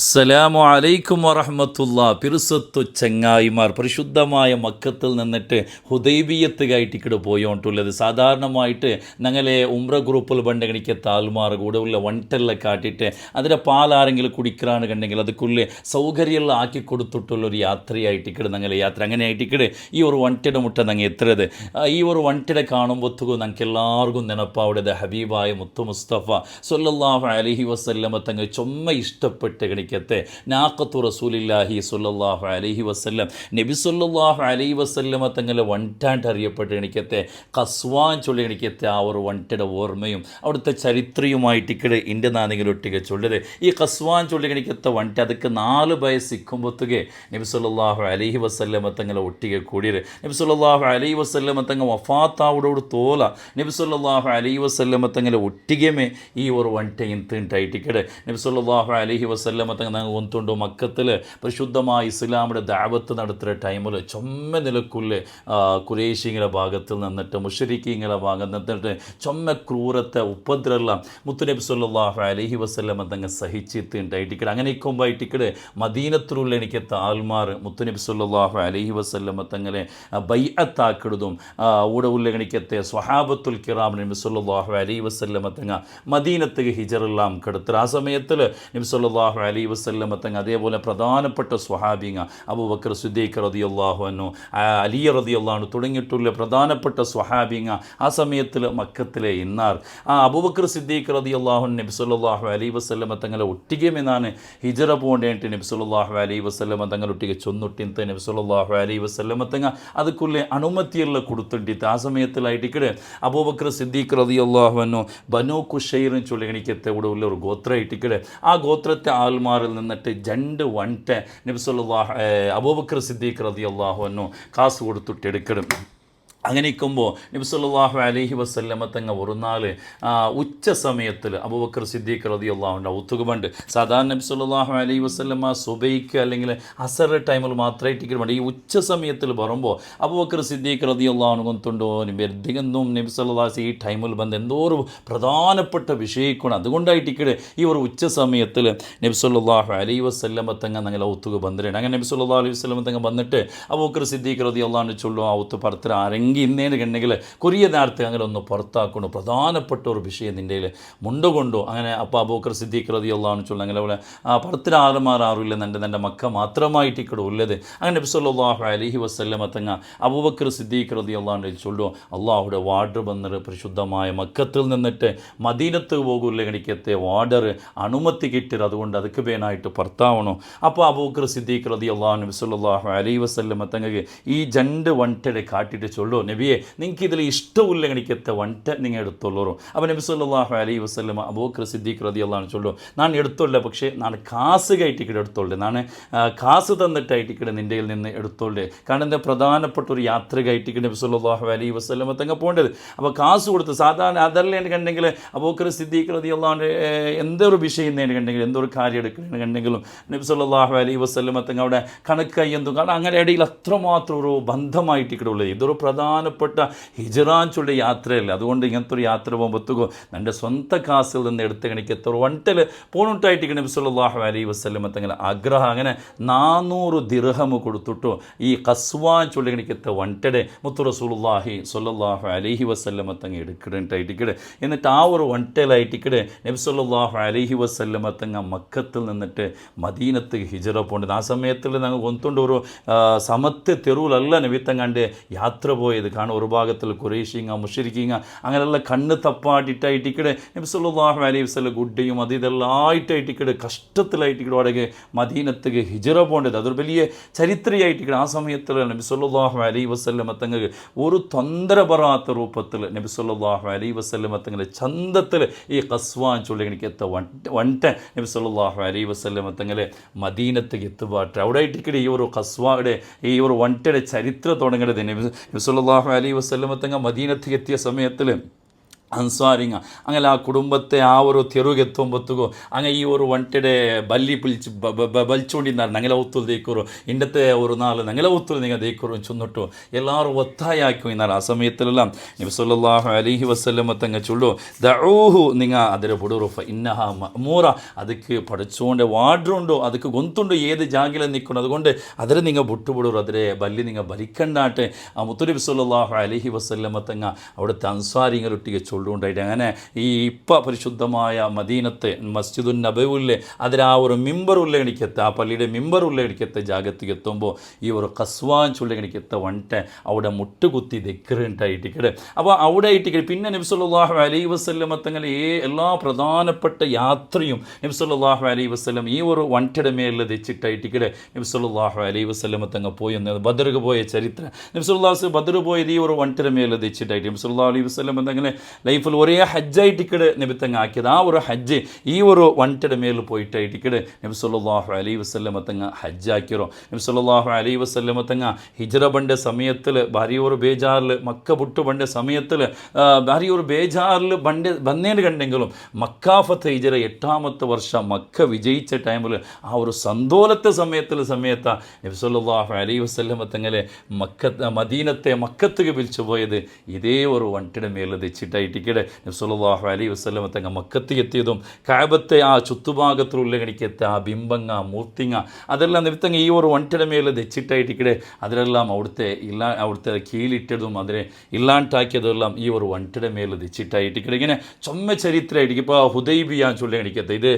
അസ്സലാമു അലൈക്കും വറഹ്മത്തുള്ളാ. പിറുസത്തു ചങ്ങായിമാർ പരിശുദ്ധമായ മക്കത്തിൽ നിന്നിട്ട് ഹുദൈബിയത്ത് കയറ്റിക്കിട് പോയോണ്ടുള്ളത്. സാധാരണമായിട്ട് ഞങ്ങളെ ഉംറ ഗ്രൂപ്പിൽ പണ്ടെനിക്ക് താൽമാർ കൂടെ ഉള്ള വണ്ടെല്ലാം കാട്ടിയിട്ട് അതിൻ്റെ പാലാരെങ്കിലും കുടിക്കാണ് കണ്ടെങ്കിൽ അതുക്കുള്ളിൽ സൗകര്യമെല്ലാം ആക്കി കൊടുത്തിട്ടുള്ളൊരു യാത്രയായിട്ടിക്കട് ഞങ്ങൾ യാത്ര അങ്ങനെ ആയിട്ടിക്കട് ഈ ഒരു വണ്ടിയുടെ മുട്ട ഞങ്ങൾ എത്തുന്നത്. ഈ ഒരു വണ്ടിയുടെ കാണുമ്പോഴത്തേക്കും ഞങ്ങൾക്ക് എല്ലാവർക്കും നെനപ്പാവിടത് ഹബീബായ മുത്തു മുസ്തഫ സ്വല്ലല്ലാഹു അലൈഹി വസല്ലമ തങ്ങൾ ചുമ്മ ഇഷ്ടപ്പെട്ട് ഗണിക്കത്തെ നാഖത്തു റസൂലില്ലാഹി സ്വല്ലല്ലാഹു അലൈഹി വസല്ലം നബി സ്വല്ലല്ലാഹു അലൈഹി വസല്ലമ തങ്ങളെ വണ്ടാണ്ട് അറിയപ്പെട്ട് ഗണിക്കത്തെ കസ്വാൻ ചൊല്ലി ഗണിക്കത്തെ ആ ഒരു വണ്ടയുടെ ഓർമ്മയും അവിടുത്തെ ചരിത്രയുമായിട്ടിക്കട് ഇന്ത്യ നാനെങ്കിലൊട്ടിക ചൊല്ലത്. ഈ കസ്വാൻ ചൊല്ലി ഗണിക്കത്തെ വണ്ട അതൊക്കെ 4 വയസ്സിക്കുമ്പോഴത്തേക്ക് നബി സ്വല്ലല്ലാഹു അലൈഹി വസല്ലമ തങ്ങളെ ഒട്ടിക കൂടിയത്. നബി സ്വല്ലല്ലാഹു അലൈഹി വസല്ലമ തങ്ങൾ വഫാത്താവോട് തോല നബി സ്വല്ലല്ലാഹു അലൈഹി വസല്ലമ തങ്ങളെ ഒട്ടികമേ ഈ ഒരു വണ്ട ಇಂತಿಂಟಾയിട്ടിക്കട് നബി സ്വല്ലല്ലാഹു അലൈഹി വസല്ലമ തങ്ങൾ ഞങ്ങൾ ഒന്നുണ്ടോ മക്കത്തിൽ പരിശുദ്ധമായ ഇസ്ലാമിൻ്റെ ദഅവത്ത് നടത്തുന്ന ടൈമിൽ ചൊമ്മ നിലക്കുള്ള കുറേശിങ്ങളുടെ ഭാഗത്തിൽ നിന്നിട്ട് മുശ്രിക്കീങ്ങളുടെ ഭാഗത്ത് നിന്നിട്ട് ചൊമ്മ ക്രൂരത്തെ ഉപദ്രവം മുത്തുനബി സ്വല്ലല്ലാഹു അലൈഹി വസല്ലമ തങ്ങൾ സഹിച്ചിട്ടുണ്ടായിട്ടിക്കട്. അങ്ങനെ ഇക്കുമ്പായിട്ടിക്കട് മദീനത്തിലുള്ള എനിക്ക് താൽമാർ മുത്തുനബി സ്വല്ലല്ലാഹു അലൈഹി വസല്ലമ തങ്ങളെ ബൈഅത്താക്കിടുതും ഊടെ ഉള്ള എനിക്കത്തെ സ്വഹാബത്തുൽ കിറാം നബി സ്വല്ലല്ലാഹു അലൈഹി വസല്ലമ തങ്ങൾ മദീനത്തേക്ക് ഹിജറെല്ലാം കെടുത്തത്. ആ സമയത്തിൽ നബി സ്വല്ലല്ലാഹു അലൈഹി വസല്ലമ തങ്ങൾ അതേപോലെ പ്രധാനപ്പെട്ട സ്വഹാബിങ്ങ അബൂബക്കർ സിദ്ദീഖ് റളിയല്ലാഹു അൻഹു, അലി റളിയല്ലാഹു അൻഹു തുടങ്ങിയിട്ടുള്ള പ്രധാനപ്പെട്ട സ്വഹാബിങ്ങ ആ സമയത്തിൽ മക്കത്തിലെ ഇന്നാർ ആ അബൂബക്കർ സിദ്ദീഖ് റളിയല്ലാഹു അൻഹു നബി സ്വല്ലല്ലാഹു അലൈഹി വസല്ലമ തങ്ങളെ ഒട്ടികമെന്നാണ് ഹിജറ പോകേണ്ടിട്ട് നബി സ്വല്ലല്ലാഹു അലൈഹി വസല്ലമ തങ്ങളൊട്ടിಗೆ ചൊന്നിട്ടിಂತ നബി സ്വല്ലല്ലാഹു അലൈഹി വസല്ലമ തങ്ങൾ ಅದಕ್ಕುள்ளே ಅನುಮತಿಯೆಲ್ಲ കൊടുത്തിട്ട് ആ സമയത്തിലായിട്ടിക്കടെ അബൂബക്കർ സിദ്ദീഖ് റളിയല്ലാഹു അൻഹു ബനൂ കുശൈർ ചൊല്ലി എനിക്കത്തെ ഇവിടെ ഉള്ള ഒരു ഗോത്ര ഇട്ടിക്കടെ ആ ഗോത്രത്തെ ആൽമാറിൽ നിന്നിട്ട് 2 വണ്ട നബി സ്വല്ലല്ലാഹു അബൂബക്കർ സിദ്ദീഖ് റളിയല്ലാഹു അൻഹു കാസ് കൊടുത്തിട്ട് എടുക്കണം. അങ്ങനെ ഇരിക്കുമ്പോൾ നബി സല്ലല്ലാഹു അലൈഹി വസല്ലമ തങ്ങൾ ഒരു നാൾ ഉച്ച സമയത്തിൽ അബൂബക്കർ സിദ്ദീഖ് റളിയല്ലാഹു അൻഹു ഒത്തുകുമുണ്ട്. സാധാരണ നബി സല്ലല്ലാഹു അലൈഹി വസല്ലമ സുബൈക്ക് അല്ലെങ്കിൽ അസർ ടൈമിൽ മാത്രമായിട്ട് ഇരിക്കുന്നുണ്ട്. ഈ ഉച്ച സമയത്തിൽ വരുമ്പോൾ അബൂബക്കർ സിദ്ദീഖ് റളിയല്ലാഹു അൻഹു കൊണ്ടുണ്ടോ വെറുതെയൊന്നും നബി സല്ലല്ലാഹു ഈ ടൈമിൽ ಬಂದು എന്തോ ഒരു പ്രധാനപ്പെട്ട വിഷയിക്കണം. അതുകൊണ്ടായിട്ടിക്കടെ ഈ ഒരു ഉച്ച സമയത്തിൽ നബി സല്ലല്ലാഹു അലൈഹി വസല്ലമ തങ്ങൾ ഞങ്ങൾ ഒത്തുക ಬಂದಿട്ടുണ്ട്. അങ്ങനെ നബി സല്ലല്ലാഹു അലൈഹി വസല്ലമ തങ്ങൾ വന്നിട്ട് അബൂബക്കർ സിദ്ദീഖ് റളിയല്ലാഹു അൻഹു ചൊല്ലും ആ ഒത്ത് പറത്തിൽ ആരെങ്കിലും ഇന്നേന് കണ്ടെങ്കിൽ കൊറിയ നേരത്തെ അങ്ങനെ ഒന്ന് പുറത്താക്കണു, പ്രധാനപ്പെട്ട ഒരു വിഷയം നിൻ്റെ മുണ്ടുകൊണ്ടു. അങ്ങനെ അപ്പോൾ അബൂബക്കർ സിദ്ദീഖ് റളിയല്ലാഹു അൻഹു ചൊല്ലും അങ്ങനെ പടത്തിൽ ആറുമാറില്ല എൻ്റെ മക്ക മാത്രമായിട്ട് ഇവിടെ ഉള്ളത്. അങ്ങനെ നബി സല്ലല്ലാഹു അലൈഹി വസല്ലമ തങ്ങൾ അബൂബക്കർ സിദ്ദീഖ് റളിയല്ലാഹു അൻഹു ചൊല്ലും അള്ളാഹുടെ വാർഡർ വന്നിട്ട് പരിശുദ്ധമായ മക്കത്തിൽ നിന്നിട്ട് മദീനത്ത് പോകില്ല എനിക്കത്തെ വാർഡർ അനുമതി കിട്ടിയത്, അതുകൊണ്ട് അതൊക്കെ വേനായിട്ട് പുറത്താവണു. അപ്പോൾ അബൂബക്കർ സിദ്ദീഖ് റളിയല്ലാഹു അൻഹു നബി സല്ലല്ലാഹു അലൈഹി വസല്ലമ തങ്ങൾക്ക് ഈ 2 വണ്ടയുടെ കാട്ടിയിട്ട് ചൊല്ലു നബിയെ നിങ്ങൾക്ക് ഇതിൽ ഇഷ്ടമില്ല എനിക്കത്തെ വണ്ട നിങ്ങൾ എടുത്തോളൂ. അപ്പോൾ നബി സല്ലല്ലാഹു അലൈഹി വസല്ലമ അബൂബക്കർ സിദ്ദീഖ് റളിയല്ലാഹു അൻഹു ചൊല്ലു ഞാൻ എടുത്തോല്ല, പക്ഷേ ഞാൻ കാസ് കയറ്റിക്കിടെ എടുത്തോളേ, ഞാൻ കാസ് തന്നിട്ടായിട്ടിക്കിടെ നിൻ്റെ നിന്ന് എടുത്തോളേ. കാരണം എന്താ പ്രധാനപ്പെട്ട ഒരു യാത്ര കയറ്റിക്കിടെ നബി സല്ലല്ലാഹു അലൈഹി വസല്ലമ തങ്ങൾ പോകേണ്ടത്. അപ്പോൾ കാസ് കൊടുത്ത് സാധാരണ അതല്ല കണ്ടെങ്കിൽ അബൂബക്കർ സിദ്ദീഖ് റളിയല്ലാഹു അൻഹു എന്തൊരു വിഷയം കണ്ടെങ്കിൽ എന്തൊരു കാര്യം എടുക്കണമെന്നുണ്ടെങ്കിലും നബി സല്ലല്ലാഹു അലൈഹി വസല്ലമ തങ്ങൾ അവിടെ കണക്കായി എന്തും കാരണം അങ്ങനെ ഇടയിൽ അത്രമാത്രം ഒരു ബന്ധമായിട്ടിക്കിടെ ഉള്ളത്. ഇതൊരു പ്രധാനപ്പെട്ട ഹിജറാൻ ചൊല്ലിയ യാത്രയല്ല. അതുകൊണ്ട് ഇങ്ങനത്തെ ഒരു യാത്ര പോകുമ്പോഴത്തേക്കോ എൻ്റെ സ്വന്തം കാസിൽ നിന്ന് എടുത്ത് കണിക്ക് എത്ര വണ്ടൽ പോണിട്ടായിട്ട് നബി സല്ലല്ലാഹു അലൈഹി വസല്ലമ തങ്ങൾ ആഗ്രഹം അങ്ങനെ 400 ദിർഹം കൊടുത്തിട്ടോ ഈ കസ്വാൻ ചൊല്ലി കണിക്കത്തെ വണ്ടടെ മുത്തു റസൂലുള്ളാഹി സ്വല്ലല്ലാഹു അലൈഹി വസല്ലമ തങ്ങൾ എടുക്കിടട്ടായിട്ടിക്കടെ. എന്നിട്ട് ആ ഒരു വണ്ടലായിട്ടിക്കടെ നബി സല്ലല്ലാഹു അലൈഹി വസല്ലമ തങ്ങൾ മക്കത്തിൽ നിന്നിട്ട് മദീനത്ത് ഹിജറ പോകേണ്ടത്. ആ സമയത്തിൽ ഞങ്ങൾ ഒന്നുകൊണ്ട് ഒരു സമത്തെ തെരുവിലല്ല നബി തങ്ങാണ്ട് യാത്ര പോയത്. കാരണം ഒരു ഭാഗത്തിൽ കുറേശിങ്ങ മുശ്രിക്കീങ്ങ അങ്ങനെയുള്ള കണ്ണ് തപ്പാട്ടിട്ടായിട്ടിക്കടെ നബി സല്ലല്ലാഹു അലൈഹി വസല്ലം ഗുഡ്ഡയും അത് ഇതെല്ലാം ആയിട്ടായിട്ടിക്കടെ കഷ്ടത്തിലായിട്ടിക്കടെ അവിടെ മദീനത്തേക്ക് ഹിജറ പോകേണ്ടത്. അതൊരു വലിയ ചരിത്രമായിട്ടിക്കടെ. ആ സമയത്തിൽ നബി സല്ലല്ലാഹു അലൈഹി വസല്ലം തങ്ങൾക്ക് ഒരു തൊന്തര പറയാത്ത രൂപത്തിൽ നബി സല്ലല്ലാഹു അലൈഹി വസല്ലം തങ്ങളുടെ ചന്തത്തിൽ ഈ കസ്വാൻ ചൊല്ലി എനിക്കെത്ത വണ്ട നബി സല്ലല്ലാഹു അലൈഹി വസല്ലം തങ്ങളെ മദീനത്തേക്ക് എത്തുപാട്ട് അവിടെ ആയിട്ടിക്കടെ ഈ ഒരു കസ്വായുടെ ഈ ഒരു വണ്ടയുടെ ചരിത്രം തുടങ്ങേണ്ടത്. നബി സല്ലല്ലാഹു അലൈഹി വസല്ലമ തങ്ങൾ മദീനത്തേക്ക് എത്തിയ സമയത്തിൽ ಅನ್ಸಾರಿಂಗ ಆಮೇಲೆ ಆ ಕುಟುಂಬത്തെ ಆ ಒಂದು ತೆರುಗೆತ್ತೊಂಬತ್ತಿಗೂ ಹಂಗೆ ಈ ಒಂದು ಒಂಟೆಡೆ ಬಲ್ಲಿ ಪಿಲ್ಚಿ ಬಲ್ಚೊಂಡಿದ್ದಾರೆ ನಂಗೆಲ್ಲ ಒತ್ತುಲು ದೇಕರು ಇಂಡത്തെ ഒരു നാല് ನಂಗೆಲ್ಲ ಒತ್ತುಲು നിങ്ങൾ ದೇಕರು ചൊന്നിട്ടു എല്ലാവരും ഒത്തായാക്കി ഇന്നാർ ആ സമയത്തിലെല്ലാം നബി സല്ലല്ലാഹു അലൈഹി വസല്ലം തങ്ങൾ ചൊല്ലു ദഊഹു നിങ്ങൾ അതിരെ ബുടുറുഫ ഇന്നഹ മഅമൂറ ಅದಕ್ಕೆ ಪಡಚೋಂಡೆ ವಾಡ್ರುಂಡು ಅದಕ್ಕೆ ಗೊಂತುಂಡು ಏದು ಜಾಗಿಲ ನಿಕ್ಕೊಂಡು അതുകൊണ്ട് അതിരെ നിങ്ങൾ ബുട്ടുബിടുറു അതിരെ ബല്ലി നിങ്ങൾ ബലിക്കണ്ടാട്ടെ ആ മുത്തുനബി സല്ലല്ലാഹു അലൈഹി വസല്ലം തങ്ങൾ അവിടുത്തെ അൻസാരിങ്ങളൊട്ടിಗೆ ഉണ്ടായിട്ട് അങ്ങനെ ഈ പരിശുദ്ധമായ മദീനത്തെ മസ്ജിദുൻ നബവിയിലെ അതിൽ ആ ഒരു മിമ്പർ ഉള്ളെണിക്കത്തെ ആ പള്ളിയുടെ മിമ്പർ ഉള്ളെണിക്കത്തെ ജാഗത്തിക്ക് എത്തുമ്പോൾ ഈ ഒരു കസ്വാൻ ചുള്ളെണിക്കത്തെ വന്നിട്ട് അവിടെ മുട്ടുകുത്തി ദക്റുണ്ടായിട്ടിക്കടെ അപ്പോൾ അവിടെ ആയിട്ടിക്കടെ പിന്നെ നബി സല്ലല്ലാഹു അലൈഹി വസല്ലം തങ്ങൾ എല്ലാ പ്രധാനപ്പെട്ട യാത്രയും നബി സല്ലല്ലാഹു അലൈഹി വസല്ലം ഈ ഒരു വണ്ടിയുടെ മേലെ വെച്ചിട്ടായിട്ടിക്കടെ നബി സല്ലല്ലാഹു അലൈഹി വസല്ലം തങ്ങൾ പോയി എന്നത് ബദർക്ക് പോയ ചരിത്രം നബി സല്ലല്ലാഹു അലൈഹി ബദർ പോയത് ഈ ഒരു വണ്ടിയുടെ മേലെ വെച്ചിട്ടായിട്ട് നബി സല്ലല്ലാഹു അലൈഹി വസല്ലം തങ്ങളെ ലൈഫിൽ ഒരേ ഹജ്ജായിട്ട് ഇക്കടെ നബി തങ്ങ ആക്കിയത് ആ ഒരു ഹജ്ജ് ഈ ഒരു വണ്ടിയുടെ മേലിൽ പോയിട്ടായിട്ട് ഇക്കടെ നബി സല്ലല്ലാഹു അലൈഹി വസല്ലം തങ്ങ ഹജ്ജാക്കിയോ നബി സല്ലല്ലാഹു അലൈഹി വസല്ലം തങ്ങ ഹിജ്റ ಬಂಡೆ സമയത്തിൽ ഭാര്യയൊരു ബേജാറിൽ മക്ക വിട്ടു ಬಂಡೆ സമയത്തിൽ ഭാര്യയൊരു ബേജാറിൽ ಬಂಡೆ ಬಂದೇನು കണ്ടെങ്കിലും മക്കാഫത്ത് ഹിജ്റ 8ാമത്തെ വർഷം മക്ക വിജയിച്ച ടൈമിൽ ആ ഒരു സന്തോലത്തെ സമയത്ത് നബി സല്ലല്ലാഹു അലൈഹി വസല്ലം തങ്ങളെ മദീനത്തെ മക്കത്തേക്ക് വിളിച്ചു പോയത് ഇതേ ഒരു വണ്ടിയുടെ മേലിൽ വെച്ചിട്ടായിട്ടിക്കടെ നബി സല്ലല്ലാഹു അലൈഹി വസല്ലം തങ്ങൾ മക്കത്തേക്ക് എത്തിയതും കഅബത്തെ ആ ചുറ്റുഭാഗത്തുള്ള കണിക്കത്തെ ആ ബിംബങ്ങ മൂർത്തിങ്ങ അതെല്ലാം നബി തങ്ങൾ ഈ ഒരു വണ്ടിയുടെ മേലിൽ വെച്ചിട്ടായിട്ടിക്കടെ അതിലെല്ലാം അവിടുത്തെ കീഴിലിട്ടതും അതിനെ ഇല്ലാണ്ടാക്കിയതെല്ലാം ഈ ഒരു വണ്ടിയുടെ മേലിൽ വെച്ചിട്ടായിട്ടിക്കടെ ഇങ്ങനെ ചൊമ്മ ചരിത്രമായിട്ടിരിക്കും ഇപ്പോൾ ഹുദൈബിയ ചൊല്ലി കണിക്കത്തെ ഇത്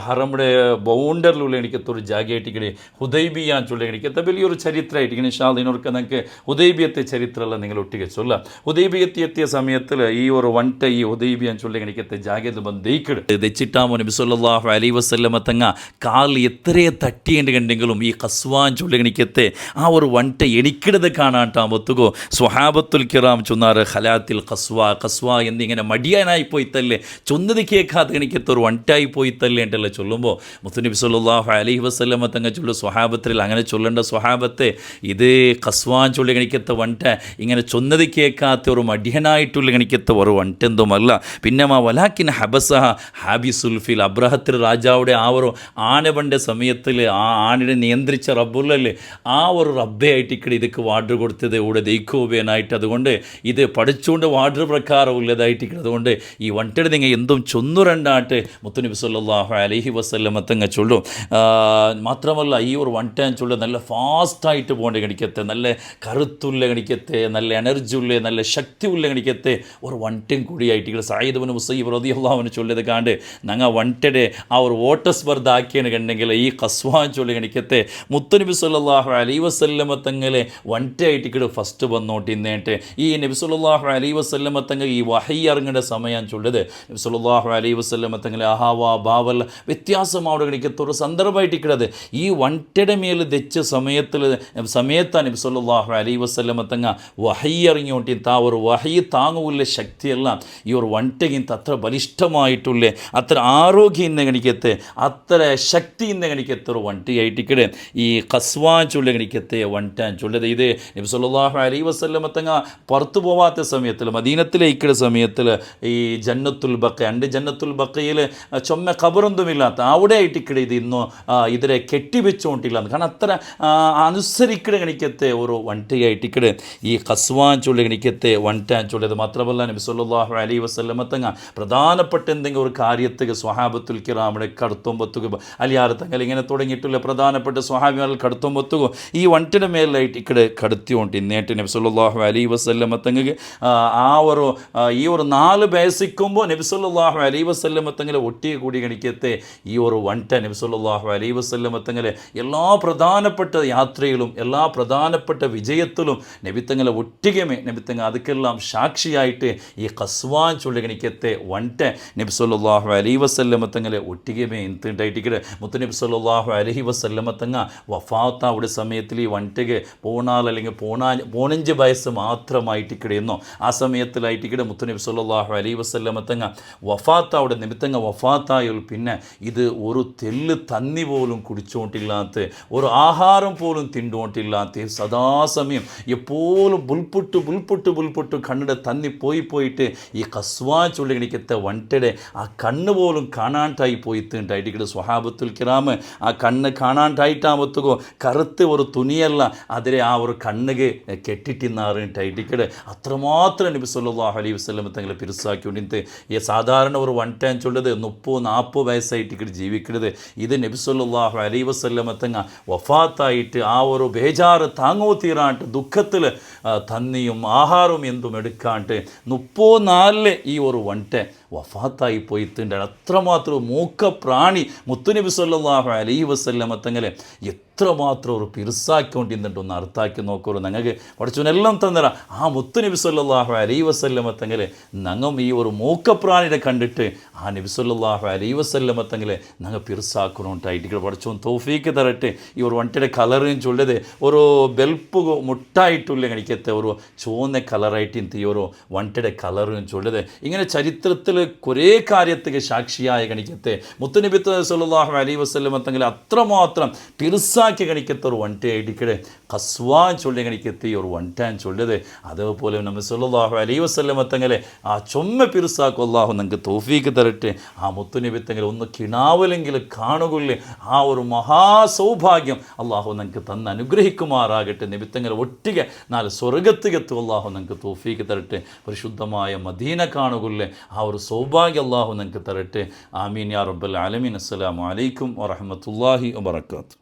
ഹറമുടെ ബൗണ്ടറിലുള്ള കണിക്കത്തെ ഒരു ജാഗയായിട്ടിക്കടെ ഹുദൈബിയ ചൊല്ലി കണിക്കത്തെ വലിയൊരു ചരിത്രമായിട്ട് ഇങ്ങനെ ഇതിനൊക്കെ നിങ്ങൾക്ക് ഹുദൈബിയത്തെ ചരിത്രമെല്ലാം നിങ്ങൾ ഒട്ടിಗೆ ചൊല്ലാം ഹുദൈബിയത്തെ എത്തിയ സമയത്തിൽ ഈ ഒരു വണ്ട ഈ ഹുദൈബിയ ചൊല്ലി കണിക്കത്തെ ജാഗയിൽ ಬಂದು ദൈക്കിട് ദച്ചിട്ടാമോ നബി സല്ലല്ലാഹു അലൈഹി വസല്ലം തങ്ങ കാൽ എത്രയെ തട്ടിയേണ്ടി കണ്ടെങ്കിലും ഈ കസ്വാൻ ചൊല്ലി കണിക്കത്തെ ആ ഒരു വണ്ട എണിക്കിടത് കാണാട്ടാകുമ്പോത്തുകോ സ്വഹാബത്തുൽ കിറാം ചൊന്നാറ് ഖലാത്തിൽ കസ്വ എന്നിങ്ങനെ മടിയാനായി പോയിത്തല്ലേ ചൊന്നത് കേൾക്കാതെ കണിക്കത്തെ ഒരു വണ്ടായി പോയിത്തല്ലേ ഉണ്ടല്ലോ ചൊല്ലുമ്പോൾ മുത്തുനബി സല്ലല്ലാഹു അലൈഹി വസല്ലം തങ്ങ ചൊല്ലു സ്വഹാബത്തിൽ അങ്ങനെ ചൊല്ലേണ്ട സ്വഹാബത്തെ ഇത് കസ്വാൻ ചൊല്ലി കണിക്കത്തെ വണ്ട ഇങ്ങനെ ചൊന്നത് കേൾക്കാത്ത ഒരു മടിയനായിട്ടുള്ള കണിക്കത്തെ ഒരു വണ്ടെന്തുമല്ല പിന്നെ വലാക്കിൻ ഹബസഹ ഹാബിസുൽഫിൽ അബ്രഹത്തിൽ രാജാവുടെ ആ ഒരു ആന പണ്ട സമയത്തിൽ ആ ആണിനെ നിയന്ത്രിച്ച റബ്ബുള്ളല്ലേ ആ ഒരു റബ്ബെ ആയിട്ട് ഇക്കടെ ഇതൊക്കെ വാർഡർ കൊടുത്തത് ഇവിടെ ദൈക്കോബേനായിട്ട് അതുകൊണ്ട് ഇത് പഠിച്ചുകൊണ്ട് വാർഡർ പ്രകാരം ഉള്ളതായിട്ട് അതുകൊണ്ട് ഈ വണ്ടിയുടെ നിങ്ങൾ എന്തും ചൊന്നുരണ്ടാട്ട് മുത്തുനബി സല്ലല്ലാഹു അലൈഹി വസല്ലം തങ്ങ ചൊല്ലും മാത്രമല്ല ഈ ഒരു വണ്ടൻ ചൊല്ല് നല്ല ഫാസ്റ്റായിട്ട് പോകേണ്ട കണിക്കത്തെ നല്ല കറുത്തുള്ള കണിക്കത്തെ നല്ല എനർജി ഉള്ള നല്ല ശക്തി ഉള്ള കണിക്കത്തെ ഒരു വണ്ടൻ കൂടിയായിട്ട് സായിദ് ഇബ്നു മുസയ്യിബ് റളിയല്ലാഹു അൻഹു ചൊല്ലത് കാണ്ട് ഞങ്ങൾ വണ്ടടെ ആ ഒരു വോട്ടർ സ്പർദ്ധ ആക്കിയാണ് കണ്ടെങ്കിൽ ഈ കസ്വാൻ ചൊല്ലി കണിക്കത്തെ മുത്തുനബി സല്ലല്ലാഹു അലൈഹി വസല്ലം തങ്ങളെ വണ്ടയായിട്ട് ഇക്കടെ ഫസ്റ്റ് വന്നോട്ടിന്നേട്ട് ഈ നബി സല്ലല്ലാഹു അലൈഹി വസല്ലം തങ്ങൾ ഈ വഹി ഇറങ്ങേണ്ട സമയം ചൊല്ലത് നബി സല്ലല്ലാഹു അലൈഹി വസല്ലം തങ്ങളെ അഹാവ ബാവൽ വ്യത്യാസം അവിടെ കണിക്കത്തെ ഒരു സന്ദർഭമായിട്ട് ഇക്കടത് ഈ വണ്ടയുടെ മേൽ വെച്ച സമയത്താണ് നബി സല്ലല്ലാഹു അലൈഹി വസല്ലം തങ്ങ വഹി ഇറങ്ങിയോട്ടി ആ ഒരു വഹി താങ്ങുള്ള ശക്തിയെല്ലാം ഈ ഒരു വണ്ടಗಿಂತ അത്ര ബലിഷ്ഠമായിട്ടുള്ള അത്ര ആരോഗ്യം ഇന്ന് കണിക്കത്തെ അത്ര ശക്തി ഇന്ന് കണിക്കത്തെ ഒരു വണ്ടിയായിട്ട് ഇക്കടെ ഈ കസ്വാൻ ചൊല്ലി കണിക്കത്തെ വണ്ടാൻ ചൊല്ലത് ഇത് നബി സല്ലല്ലാഹു അലൈഹി വസല്ലം തങ്ങ പുറത്തു പോവാത്ത സമയത്തിൽ മദീനത്തിലേക്കുള്ള സമയത്തിൽ ഈ ജന്നത്തുൽ ബഖ ജന്നത്തുൽ ബഖയിൽ ചൊമ്മ ഖബറൊന്നുമില്ലാത്ത അവിടെ ആയിട്ട് ഇക്കടെ ഇത് ഇന്നോ ഇതിനെ കെട്ടിവെച്ചുകൊണ്ടില്ല കാരണം അത്ര അനുസരിക്കണ കണിക്കത്തെ ഒരു വണ്ടിയായിട്ട് ഇക്കടെ ഈ കസ്വാൻ ചൊല്ലി കണിക്കത്തെ വണ്ടാൻ ചൊല്ലത് മാത്രമല്ല നബി സല്ലല്ലാഹു അലൈഹി വസല്ലം തങ്ങ പ്രധാനപ്പെട്ട എന്തെങ്കിലും ഒരു കാര്യത്തേക്ക് സ്വഹാബത്തുൽ കിറാമിടെ കടുത്തുമ്പത്തുക അലിയാർ തങ്ങൾ ഇങ്ങനെ തുടങ്ങിയിട്ടുള്ള പ്രധാനപ്പെട്ട സ്വഹാബികൾ കടുത്തുമ്പത്തുക ഈ വണ്ടിയുടെ മേലായിട്ട് ഇക്കടെ കടത്തിയോണ്ട് ഇന്നേട്ട് നബി സല്ലല്ലാഹു അലൈഹി വസല്ലം തങ്ങൾക്ക് ഈ ഒരു 4 ബേസിക്കുമ്പോൾ നബി സല്ലല്ലാഹു അലൈഹി വസല്ലം തങ്ങളെ ഒട്ടിയെ കൂടി കണിക്കത്തെ ഈ ഒരു വണ്ട നബി സല്ലല്ലാഹു അലൈഹി വസല്ലം തങ്ങളെ എല്ലാ പ്രധാനപ്പെട്ട യാത്രയിലും എല്ലാ പ്രധാനപ്പെട്ട വിജയത്തിലും നബി തങ്ങളെ ഒട്ടികമേ നബി തങ്ങൾ അതൊക്കെല്ലാം സാക്ഷിയായിട്ട് ഈ കസ്വാൻ ചൊല്ലി കണിക്കത്തെ വണ്ട നബി സല്ലല്ലാഹു അലൈഹി വസല്ലം തങ്ങളെ ഒട്ടികമേ എന്തുണ്ടായിട്ടിക്കടെ മുത്തുനബി സല്ലല്ലാഹു അലൈഹി വസല്ലം തങ്ങ വഫാത്താവുടെ സമയത്തിൽ ഈ വണ്ടಗೆ പോണാൽ അല്ലെങ്കിൽ 15 വയസ്സ് മാത്രമായിട്ടിക്കടെയെന്നോ ആ സമയത്തിലായിട്ടിക്കടെ മുത്തുനബി സല്ലല്ലാഹു അലൈഹി വസല്ലം തങ്ങ വഫാത്താവുടെ നിമിത്തങ്ങ വഫാത്തായാൽ പിന്നെ ഇത് ഒരു തെല്ല് തന്നി പോലും കുടിച്ചുകൊണ്ടില്ലാത്ത ഒരു ആഹാരം പോലും തിണ്ടുകൊണ്ടില്ലാത്ത സദാസമയം എപ്പോഴും ബുൾപുട്ട് കണ്ണിടെ തന്നി പോയിട്ട് ഈ കസ്വാ ചൊല്ലിക്കത്തെ വണ്ടയുടെ ആ കണ്ണ് പോലും കാണാണ്ടായി പോയിട്ടായിട്ട് സ്വഹാബത്തുൽ കിറാം ആ കണ്ണ് കാണാണ്ടായിട്ടാകുമ്പോഴത്തേക്കോ കറുത്ത് ഒരു തുണിയല്ല അതിലെ ആ ഒരു കണ്ണുക കെട്ടിട്ടിന്നാറിട്ടായിട്ട് അത്രമാത്രം നബി സല്ലല്ലാഹു അലൈഹി വസല്ലം തങ്ങളെ പിറുസാക്കിക്കൊണ്ടിട്ട് ഈ സാധാരണ ഒരു വൺ ടൈം ചൊല്ലത് 30-40 വയസ്സായിട്ട് ജീവിക്കുന്നത് ഇത് നബി സല്ലല്ലാഹു അലൈഹി വസല്ലം തങ്ങ വഫാത്തായിട്ട് ആ ഒരു ബേജാറ് താങ്ങോ തീരാണ്ട് ദുഃഖത്തിൽ തന്നിയും ആഹാരവും എന്തും എടുക്കാണ്ട് 34 ഈ ഒരു വൺടെ വഫാത്തായി പോയിട്ടുണ്ട്. അത്രമാത്രം മൂക്ക പ്രാണി മുത്തുനബി സല്ലല്ലാഹു അലൈഹി വസല്ലം തങ്ങളെ എത്രമാത്രം ഒരു പിറുസാക്കിക്കൊണ്ടിരുന്നിട്ടൊന്ന് അർത്ഥാക്കി നോക്കൂ. ഞങ്ങൾക്ക് പഠിച്ചവനെല്ലാം തന്നറ ആ മുത്തുനബി സല്ലല്ലാഹു അലൈഹി വസല്ലം തങ്ങളെ ഞങ്ങൾ ഈ ഒരു മൂക്കപ്രാണിനെ കണ്ടിട്ട് ആ നബി സല്ലല്ലാഹു അലൈഹി വസല്ലം തങ്ങളെ ഞങ്ങൾ പിറുസാക്കണോണ്ടായിട്ട് പഠിച്ചവൻ തൗഫീക്ക് തരട്ടെ. ഈ ഒരു വണ്ടിയുടെ കളറും ചൊല്ലത് ഒരു ബെൽപ്പ് മുട്ടായിട്ടുള്ള കണിക്കത്തെ ഒരു ചുവന്ന കളറായിട്ട് ഈ ഒരു വണ്ടിയുടെ കളറും ചൊല്ലത് ഇങ്ങനെ ചരിത്രത്തിൽ കുറേ കാര്യത്തിന് സാക്ഷിയായ കണിക്കത്തെ മുത്തുനബി സല്ലല്ലാഹു അലൈഹി വസല്ലം തങ്ങളെ അത്രമാത്രം പിറുസാക്കി കണിക്കത്തെ ഒരു വണ്ടി ആയിട്ടിക്കടെ കസ്വാൻ ചൊല്ലി കണിക്കത്തെ ഈ ഒരു വണ്ടാൻ ചൊല്ലത്. അതേപോലെ നബി സല്ലല്ലാഹു അലൈഹി വസല്ലം തങ്ങളെ ആ ചുമ്മ പിറുസാക്കും അല്ലാഹു നിങ്ങൾക്ക് തൗഫീക്ക് തരട്ടെ. ആ മുത്തുനബി തങ്ങളെ ഒന്ന് കിണാവലെങ്കിൽ കാണുകയില്ലേ ആ ഒരു മഹാസൗഭാഗ്യം അല്ലാഹു നിങ്ങൾക്ക് തന്ന് അനുഗ്രഹിക്കുമാറാകട്ടെ. നബി തങ്ങളെ ഒട്ടിಗೆ 4 സ്വർഗത്തിലെത്തും അല്ലാഹു നിങ്ങൾക്ക് തൗഫീക്ക് തരട്ടെ. പരിശുദ്ധമായ മദീന കാണുകയില്ലേ ആ ഒരു സൗഭാഗ്യം അല്ലാഹു നിങ്ങൾക്ക് തരട്ടെ. ആമീൻ യാ റബ്ബൽ ആലമീൻ. അസ്സലാമു അലൈക്കും വറഹ്മത്തുള്ളാഹി വബറകാതുഹു.